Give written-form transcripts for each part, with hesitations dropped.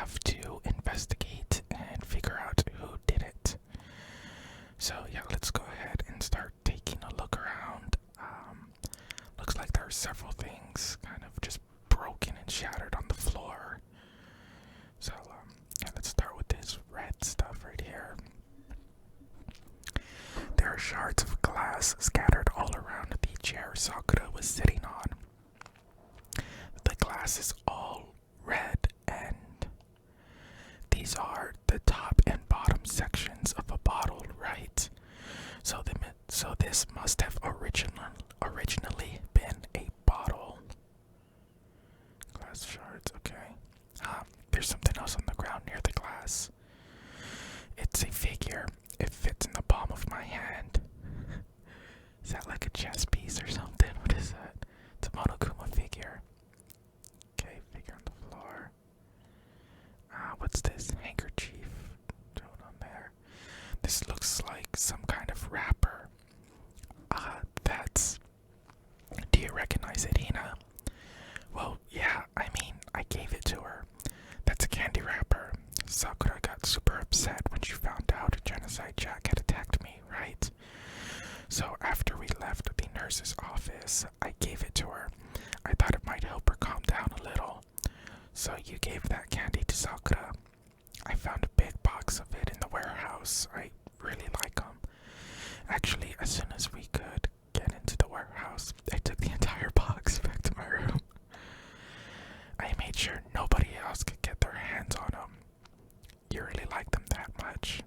have to investigate and figure out who did it. So yeah, let's go ahead and start taking a look around. Looks like there are several things kind of just broken and shattered on the floor. So yeah, let's start with this red stuff right here. There are shards of glass scattered all around the chair Sakura was sitting on. The glass is all red, and these are the top and bottom sections of a bottle, right? So this must have originally been a bottle. Glass shards, okay. There's something else on the ground near the glass. It's a figure. It fits in the palm of my hand. Is that like a chess piece or something? What is that? It's a Monokuma figure. Okay, figure on the floor. What's this? Handkerchief thrown on there. This looks like some kind of wrapper. Do you recognize it, Hina? Well, yeah, I mean, I gave it to her. That's a candy wrapper. Sakura got super upset when she found out Genocide Jack had attacked me, right? So after we left the nurse's office, I gave it to her. I thought it might help her calm down a little. So you gave that candy to Sakura. I found a big box of it in the warehouse. I really like them. Actually, as soon as we could get into the warehouse, I took the entire box back to my room. I made sure nobody else could get their hands on them. You really like them that much.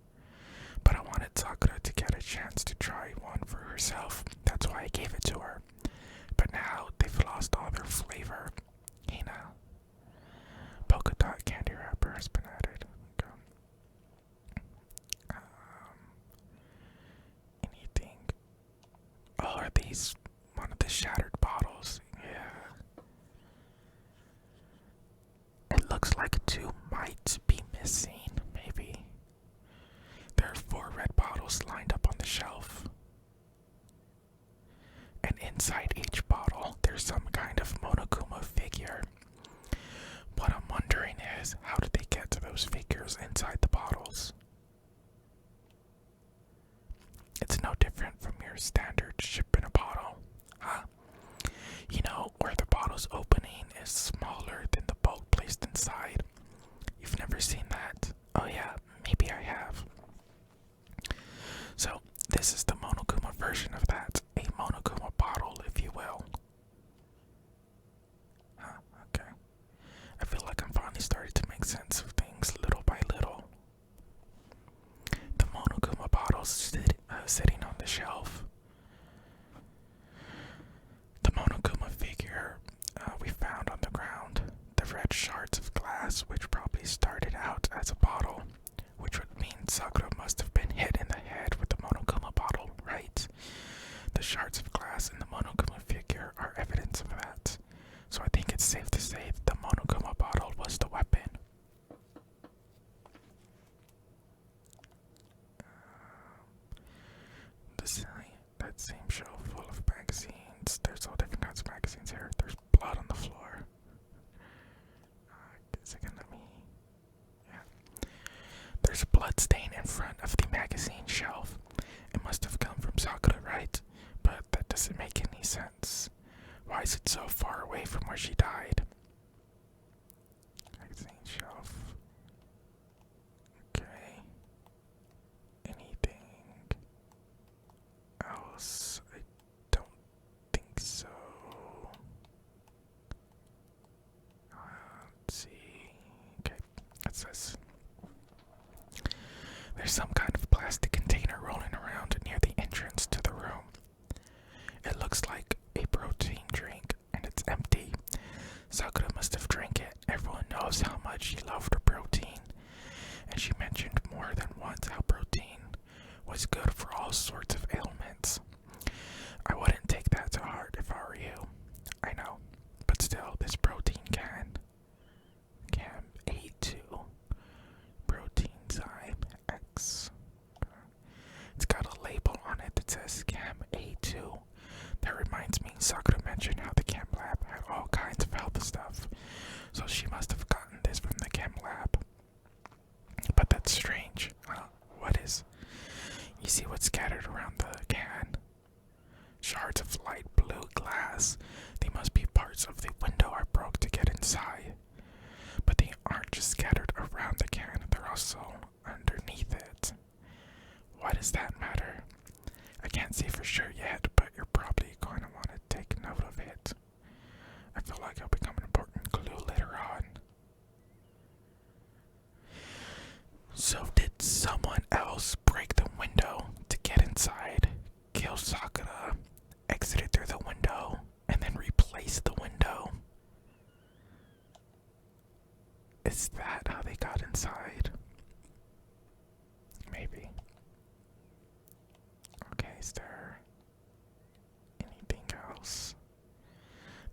But I wanted Sakura to get a chance to try one for herself. That's why I gave it to her. But now they've lost all their flavor. Hina. Polka dot candy wrapper has been added. Okay. Anything? Oh, are these one of the shattered bottles? Yeah. It looks like two might be missing, maybe. There are 4 red bottles lined up on the shelf. And inside each bottle, there's some kind of Monokuma figure. What I'm wondering is, how did they get to those figures inside the bottles? It's no different from your standard ship in a bottle, huh? You know, where the bottle's opening is smaller than the bulk placed inside. You've never seen that? Oh yeah, maybe I have. So, this is the Monokuma version of that. A Monokuma bottle, if you will. Huh, okay. I feel like I'm finally starting to make sense of things little by little. The Monokuma bottle's sitting on the shelf. The Monokuma figure we found on the ground. The red shards of glass, which probably started out as a bottle, which would mean Sakura must have been hit in the head with the Monokuma bottle, right? The shards of glass in the Monokuma figure are evidence of that. So I think it's safe to say that the Monokuma bottle was the weapon. That same shelf full of magazines. There's all different kinds of magazines here. There's blood on the floor. Is it gonna be? Yeah. There's a blood stain in front of the magazine shelf. It must have come from Sakura, right? But that doesn't make any sense. Why is it so far away from where she died? Magazine shelf. Okay. Anything else? I don't think so. Let's see. Okay, what's this? There's some kind of plastic container rolling around near the entrance to the room. It looks like a protein drink, and it's empty. Sakura must have drank it. Everyone knows how much she loved her protein, and she mentioned more than once how protein was good for all sorts of ailments. I wouldn't take that to heart if I were you. I know, but still, this protein can A2 protein zyme X. It's got a label on it that says Cam A2. That reminds me, Sakura mentioned how the chem lab had all kinds of health stuff, so she must have gotten this from the chem lab. scattered around the can. Shards of light blue glass. They must be parts of the window I broke to get inside. But they aren't just scattered around the can, they're also underneath it. Why does that matter? I can't say for sure yet, but you're probably going to want to take note of it. I feel like it'll become an important clue later on. So did someone else break the window to get inside, kill Sakura, exited through the window, and then replace the window? Is that how they got inside? Maybe. Okay, is there anything else?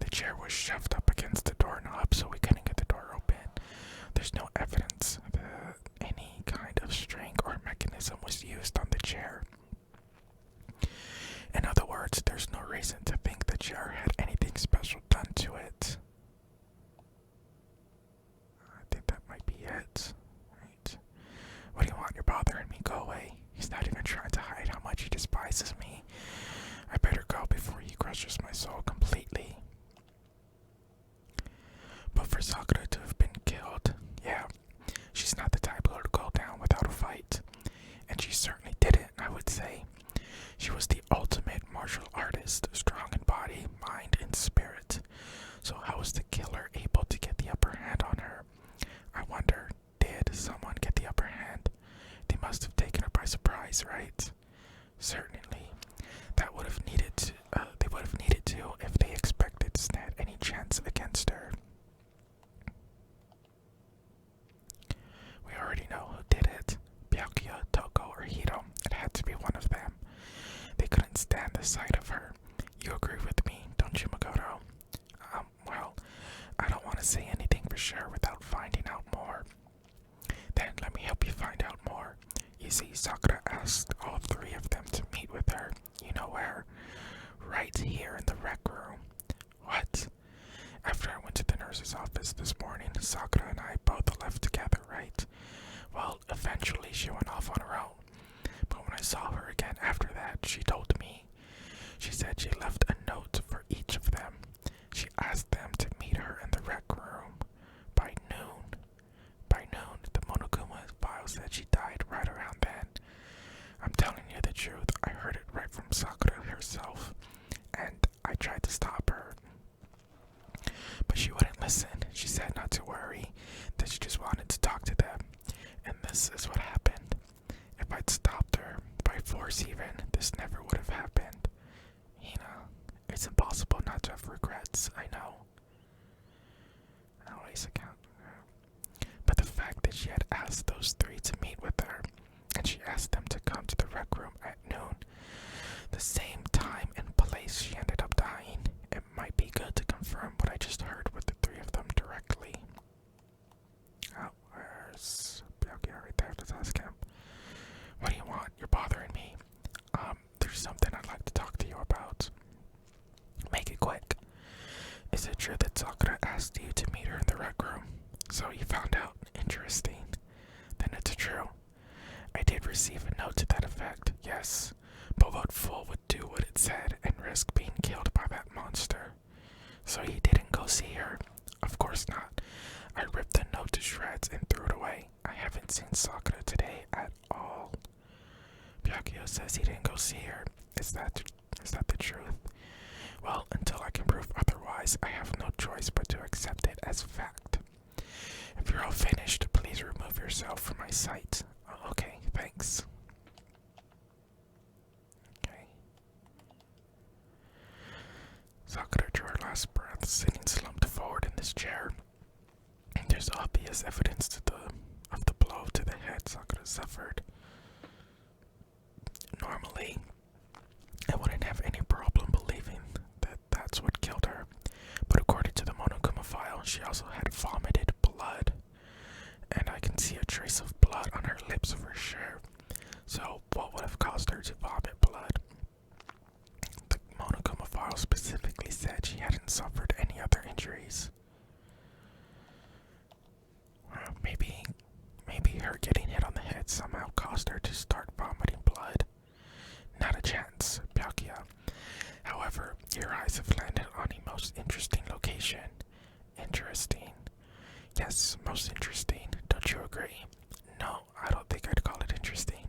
The chair was shoved up against the doorknob so we couldn't get the door open. There's no evidence that any kind of string or mechanism was used on the chair. In other words, there's no reason to think the chair had anything special done to it. I think that might be it. Right. What do you want? You're bothering me. Go away. He's not even trying to hide how much he despises me. I better go before he crushes my soul completely. But for Sakura to have been killed, yeah, she's not the type who would go down without a fight. And she certainly didn't, I would say. She was the ultimate martial artist, strong in body, mind, and spirit. So how was the killer able to get the upper hand on her? I wonder, did someone get the upper hand? They must have taken her by surprise, right? Certainly. That would have needed to, they would have needed to if they expected to stand any chance against her. We already know who did it. Byakuya, Toko, or Hito. It had to be one of them. They couldn't stand the sight of her. You agree with me, don't you, Makoto? Well, I don't want to say anything for sure without finding out more. Then let me help you find out more. You see, Sakura asked all three of them to meet with her. You know where? Right here in the rec room. What? After I went to the nurse's office this morning, Sakura and I both left together, right? Well, eventually she went off on her own. But when I saw her again after that, she told me. She said she left a note for each of them. She asked them to meet her in the rec room by noon. By noon, the Monokuma file said she died right around then. I'm telling you the truth, I heard it right from Sakura herself, and I tried to stop her. But she wouldn't listen. She said not to worry, that she just wanted to talk to them. And this is what happened. If I'd stopped her, by force even, this never would have happened. Hina, it's impossible not to have regrets, I know. Always account. But the fact that she had asked those three to meet with her, and she asked them to come to the rec room at noon, the same time and place she ended up dying, it might be good to confirm what I just heard with the three of them directly. Oh, where's Byakuya right there? Let's ask him. What do you want? You're bothering me. There's something I'd like to talk to you about. Make it quick. Is it true that Sakura asked you to meet her in the rec room? So you found out. Interesting. Then it's true. I did receive a note to that effect, yes. But what fool would do what it said and risk being killed by that monster? So you didn't go see her? Of course not. I ripped the note to shreds and threw it away. I haven't seen Sakura today at all. Byakuya says he didn't go see her. Is that the truth? Well, until I can prove otherwise, I have no choice but to accept it as fact. If you're all finished, please remove yourself from my sight. Okay, thanks. Okay. Sakura drew her last breath, sitting slumped forward in this chair. There's obvious evidence of the blow to the head Sakura suffered. Normally, I wouldn't have any problem believing that that's what killed her, but according to the Monokuma file, she also had vomited blood, and I can see a trace of blood on her lips for sure. So, what would have caused her to vomit blood? The Monokuma file specifically said she hadn't suffered any other injuries. Maybe her getting hit on the head somehow caused her to start vomiting blood. Your eyes have landed on a most interesting location. Interesting. Yes, most interesting. Don't you agree? No, I don't think I'd call it interesting.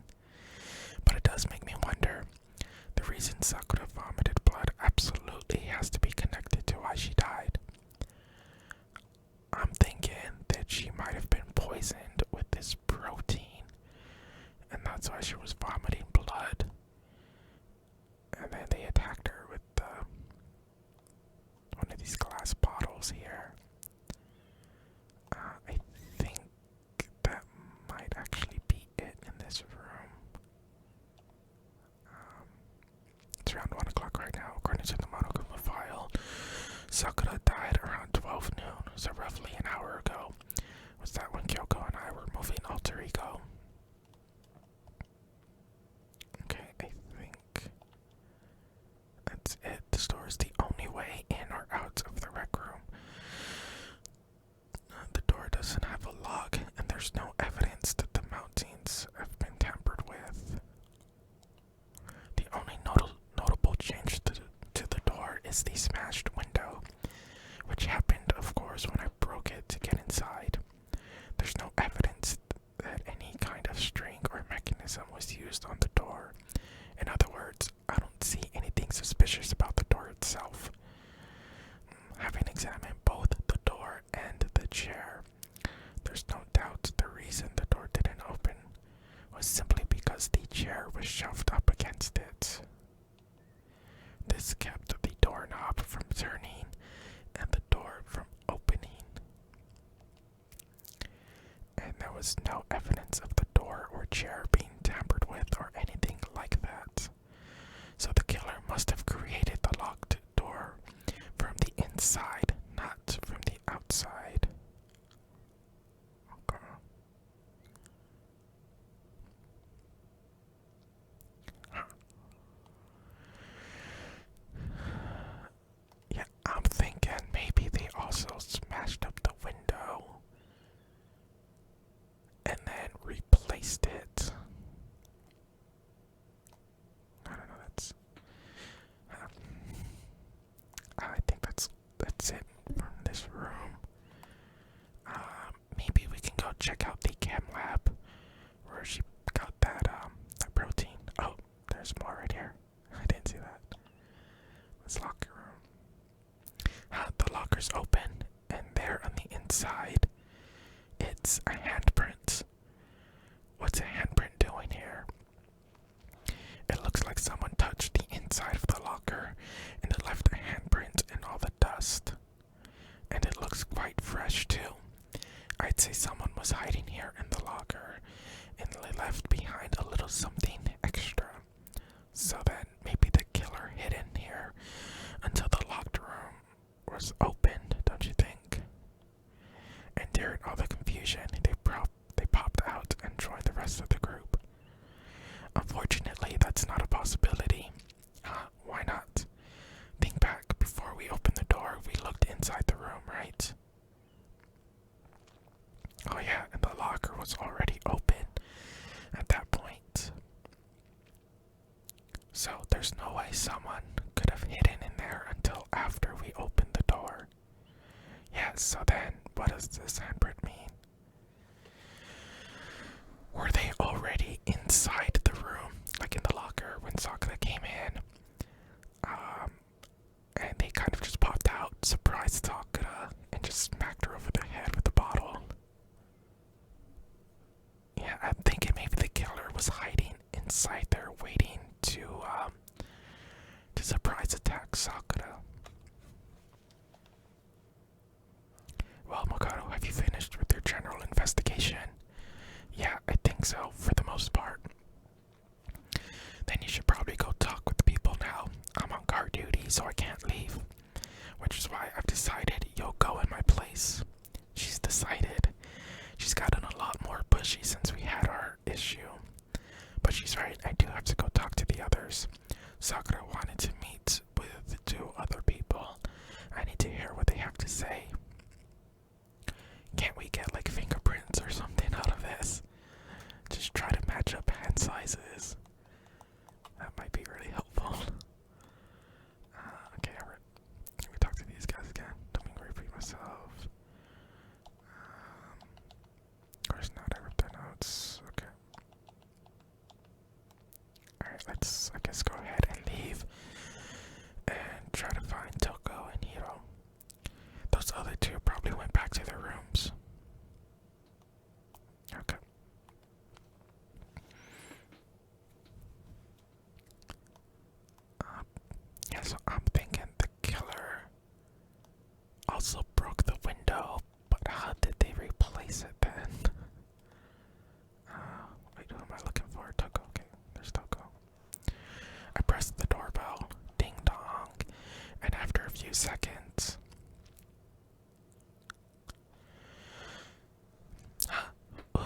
But it does make me wonder. The reason Sakura vomited blood absolutely has to be connected to why she died. I'm thinking that she might have been poisoned with this protein, and that's why she was vomiting blood. And then they attacked her with one of these glass bottles here. I think that might actually be it in this room. It's around 1 o'clock right now, according to the Monokuma file. Sakura died around 12 noon, so roughly an hour ago. Was that when Kyoko and I were moving Alter Ego? Okay, I think that's it. The store is the only way in or out of the rec room. The door doesn't have a lock, and there's no evidence that the mountings have been tampered with. The only notable change to the door is the smashed window, which happened, of course, when I broke it to get inside. There's no evidence that any kind of string or mechanism was used on the door. In other words, I don't see anything suspicious about the door itself. Having examined both the door and the chair, there's no doubt the reason the door didn't open was simply because the chair was shoved up against it. This kept the doorknob from turning and the door from opening. And there was no evidence of the door or chair being tampered with or anything like that. So the killer must have created the locked door from the inside, not from the outside. Okay. Yeah, I'm thinking maybe they also smashed up the window and then replaced it. I don't know, I think that's it from this room. Maybe we can go check out the chem lab where she got that protein. Oh, there's more right here. I didn't see that. Let's lock your room. The locker's open, and there on the inside, it's a handprint. What's a handprint doing here? It looks like someone touched the inside of the locker, and it left a handprint in all the dust. And it looks quite fresh, too. I'd say someone was hiding here in the locker, and they left behind a little something extra. So then, maybe the killer hid in here until the locked room was opened, don't you think? And during all the confusion, they popped out and joined the rest of the group. Unfortunately, that's not a possibility. Why not? Think back, before we opened the door, we looked inside the room, right? Oh yeah, and the locker was already open at that point. So there's no way someone could have hidden in there until after we opened the door. Yeah, so then, what does this handprint mean? Were they already inside the room, like in the locker, when Sakura came in? And they kind of just popped out, surprised Sakura, and just smacked her over the head with the bottle. Yeah, I'm thinking maybe the killer was hiding inside there, waiting to surprise attack Sakura. Well, Makoto, have you finished with your general investigation? Yeah, I think so, for the most part. Then you should probably go talk with the people now. I'm on guard duty, so I can't leave. Which is why I've decided you'll go in my place. She's decided. She's gotten a lot more pushy since we had our issue. But she's right, I do have to go talk to the others. Sakura wanted to meet with 2 other people. I need to hear what they have to say. Can't we get like fingerprints or something out of this? Just try to match up hand sizes. That might be really helpful. Okay,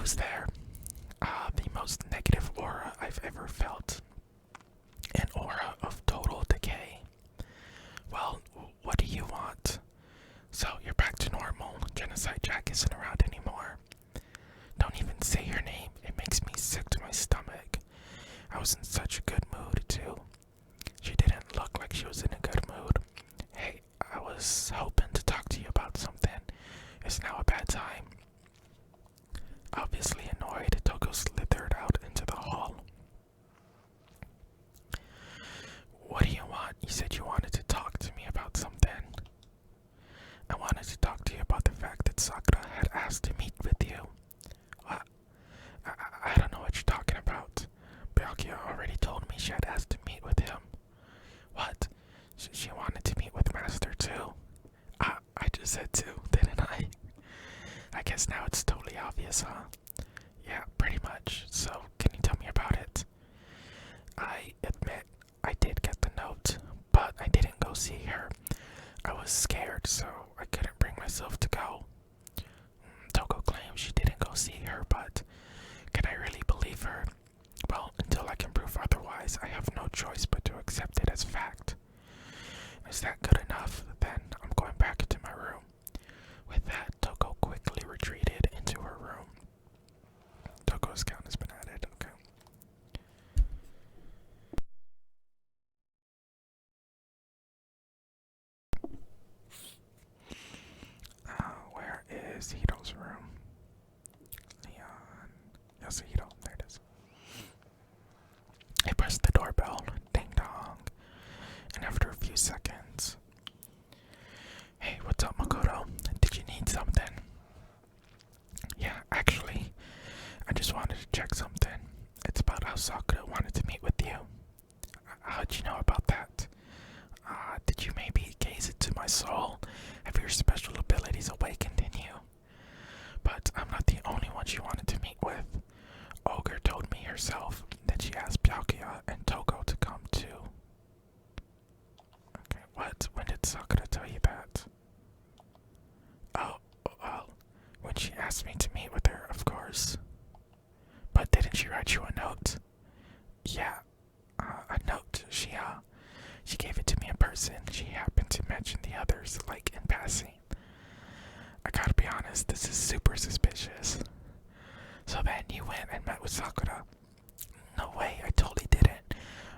was there. The most negative aura I've ever felt. An aura of total decay. Well, what do you want? So, you're back to normal. Genocide Jack isn't around anymore. Don't even say her name. It makes me sick to my stomach. I was in such a good mood, too. She didn't look like she was in a good mood. Hey, I was hoping to talk to you about something. Is now a bad time? Obviously annoyed, Toko slithered out into the hall. What do you want? You said you wanted to talk to me about something. I wanted to talk to you about the fact that Sakura had asked to meet with you. What? I don't know what you're talking about. Byakuya already told me she had asked to meet with him. What? She wanted to meet with Master too? I just said too, didn't I? I guess now it's totally obvious, huh? Yeah, pretty much. So, can you tell me about it? I admit I did get the note, but I didn't go see her. I was scared, so I couldn't bring myself to go. Toko claims she didn't go see her, but can I really believe her? Well, until I can prove otherwise, I have no choice but to accept it as fact. Is that good enough? Then I'm going back into my room. With that, Toko quickly retreated into her room. Toko's count has been added, okay. Where is Hito's room? Leon. Yes, Hito. There it is. I pressed the doorbell. Ding dong. And after a few seconds. Hey, what's up, Makoto? Did you need something? Yeah, actually, I just wanted to check something. It's about how Sakura wanted to meet with you. How'd you know about that? Did you maybe gaze into my soul? Have your special abilities awakened in you? But I'm not the only one she wanted to meet with. Ogre told me herself that she asked Byakuya and Toko to come too. Okay, what? When did Sakura tell you that? Oh, well, when she asked me to meet with her, of course. But didn't she write you a note? Yeah, a note. She gave it to me in person. She happened to mention the others, like in passing. I gotta be honest, this is super suspicious. So then you went and met with Sakura? No way, I totally didn't.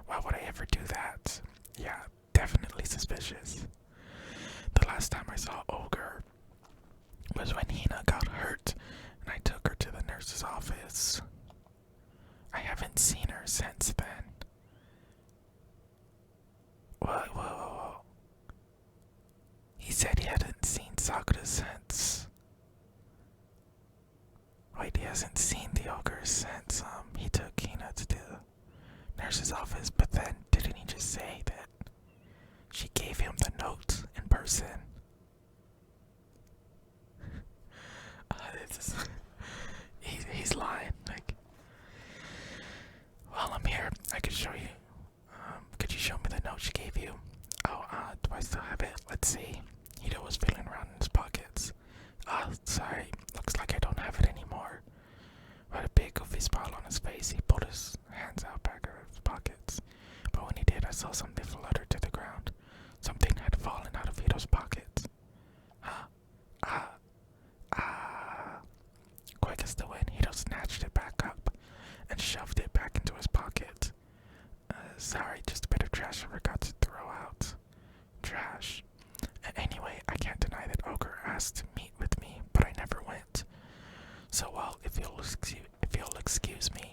Why would I ever do that? Yeah, definitely suspicious. The last time I saw Ogre was when Hina got hurt and I took her to the nurse's office. I haven't seen her since then. Whoa. He said he hadn't seen Sakura since. Wait, he hasn't seen the ogre since he took Hina to the nurse's office, but then didn't he just say that she gave him the note in person? He's lying. Like, well, I'm here. I could show you. Could you show me the note she gave you? Oh, do I still have it? Let's see. Hito was feeling around in his pockets. Sorry. Looks like I don't have it anymore. With a big goofy smile on his face, he pulled his hands out back of his pockets. But when he did, I saw something flutter to the ground. Something had fallen out of Hito's pockets. Quick as the wind, Hito snatched it back up and shoved it back into his pocket. Sorry, just a bit of trash I forgot to throw out. Trash. Anyway, I can't deny that Ogre asked to meet with me, but I never went. So, well, if you'll excuse me.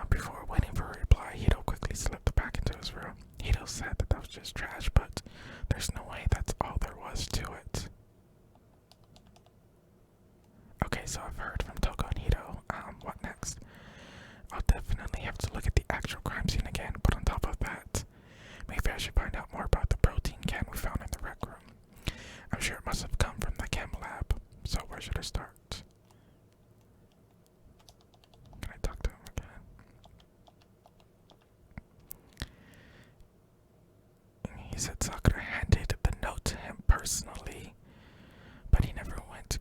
Before waiting for a reply, Hito quickly slipped back into his room. Hito said that was just trash, but there's no way that's all there was to it. Okay, so I've heard from Toko and Hito. What next? I'll definitely have to look at the actual crime scene again, but on top of that, maybe I should find out more about the protein can we found in the rec room. I'm sure it must have come from the chem lab, so where should I start? Can I talk to him again? He said Sakura handed the note to him personally, but he never went to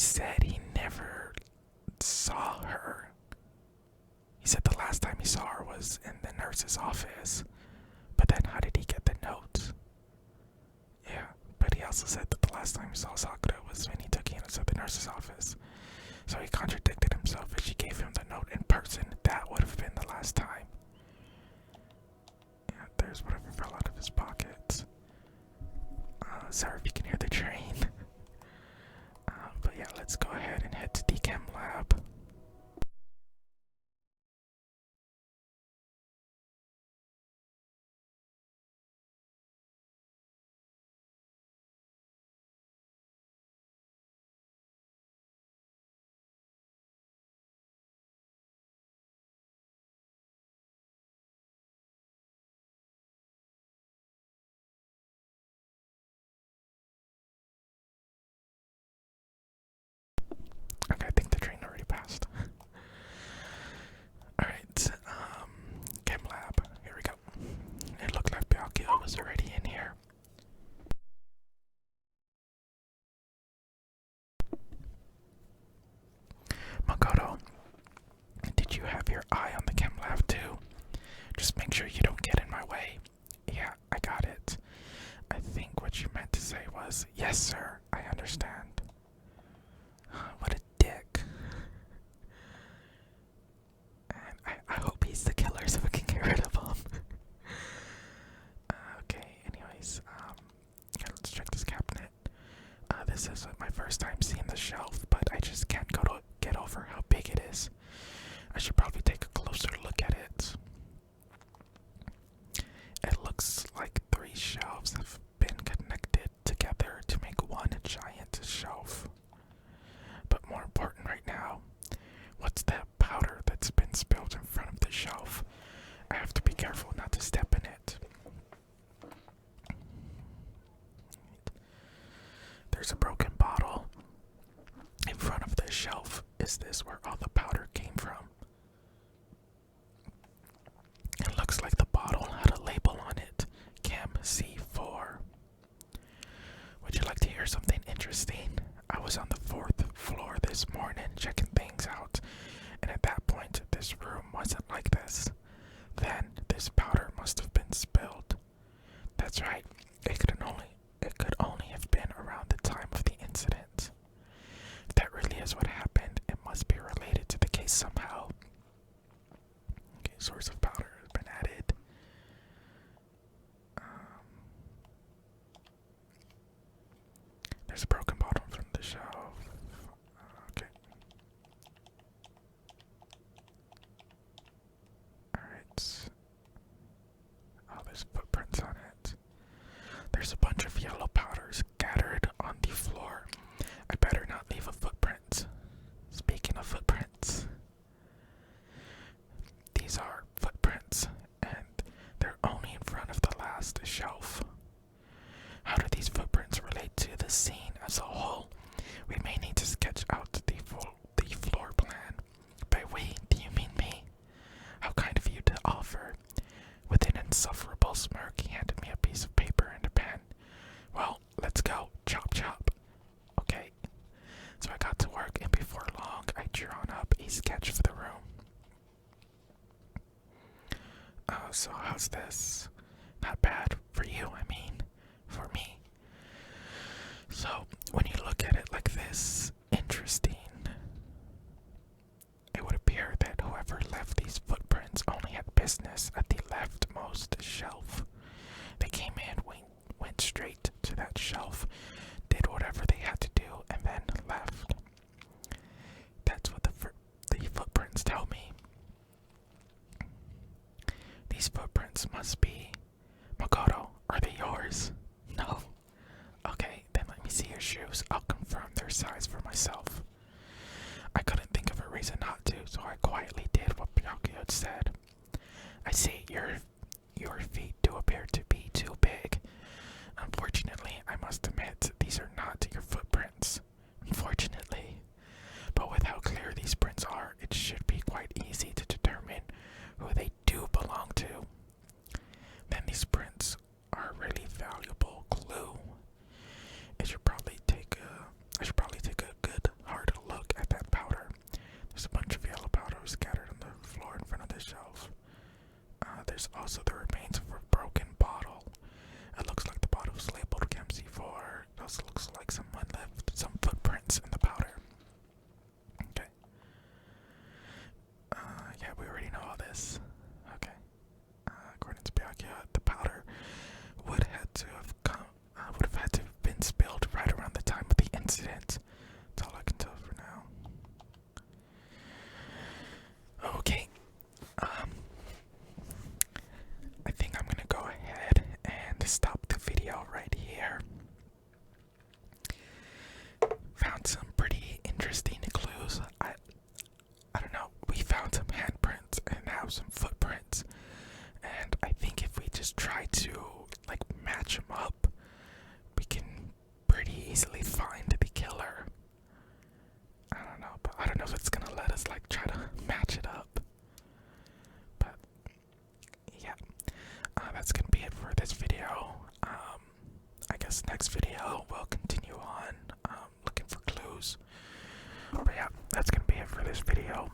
said he never saw her. He said the last time he saw her was in the nurse's office. But then how did he get the note? Yeah, but he also said that the last time he saw Sakura was when he took Hina to the nurse's office. So he contradicted himself as she gave him the note in person. That would have been the last time. Yeah, there's whatever fell out of his pocket. Sorry if you can hear the train. But yeah, let's go ahead and head to the chem lab. Okay, I think the train already passed. Alright, chem lab. Here we go. It looked like Pinocchio was already in here. Makoto, did you have your eye on the chem lab too? Just make sure you don't get in my way. Yeah, I got it. I think what you meant to say was, yes sir, I understand. What a dick. And I hope he's the killer so we can get rid of him. Okay, anyways, yeah, let's check this cabinet. This is my first time seeing the shelf, but I just can't get over how big it is. I should probably take a closer look at it. It looks like 3 shelves have been connected together to make one giant shelf. But more important right now, what's that powder that's been spilled in front of the shelf? I have to be careful not to step in it. There's a broken bottle in front of the shelf. Is this where all the powder came from? It looks like the bottle had a label on it, Chem C4. Would you like to hear something interesting? I was on the 4th floor this morning checking things out, and at that point this room wasn't like this. Then this powder must have been spilled. That's right, it could only have been around the time of the incident. If that really is what happened, it must be related to the case somehow. Okay, source of powder has been added. There's a broken bottle from the shelf. Okay. Alright. Oh, there's footprints on it. There's a bunch of yellow powders scattered on the floor. I better not leave a footprint. Speaking of footprints, these are footprints, and they're only in front of the last shelf. How do these footprints relate to the scene as a whole? We may need to sketch out the floor plan. By we, do you mean me? How kind of you to offer. With an insufferable smirk, he handed me a piece of paper and a pen. Well, let's go. Chop chop. Okay. So I got to work, and before long, I drew up a sketch for the room. So how's this? Not bad for you, I mean, for me. So when you look at it like this, interesting. It would appear that whoever left these footprints only had business at the leftmost shelf. They came in, went straight to that shelf, did whatever they had to do, and then left. That's what the footprints tell me. These footprints must be... Makoto, are they yours? No. Okay, then let me see your shoes. I'll confirm their size for myself. I couldn't think of a reason not to, so I quietly did what Pinocchio had said. I see, your feet do appear to be too big. Unfortunately, I must admit, these are not your footprints. Unfortunately. But with how clear these prints are, it should be quite easy to determine who they do belong to. Then these prints are a really valuable clue. I should probably take a good hard interesting clues. I don't know. We found some handprints and now some footprints, and I think if we just try to like match them up, we can pretty easily find the killer. I don't know, but I don't know if it's gonna let us like try to match it up. But yeah, that's gonna be it for this video. I guess next video we'll continue on looking for clues. But yeah, that's gonna be it for this video.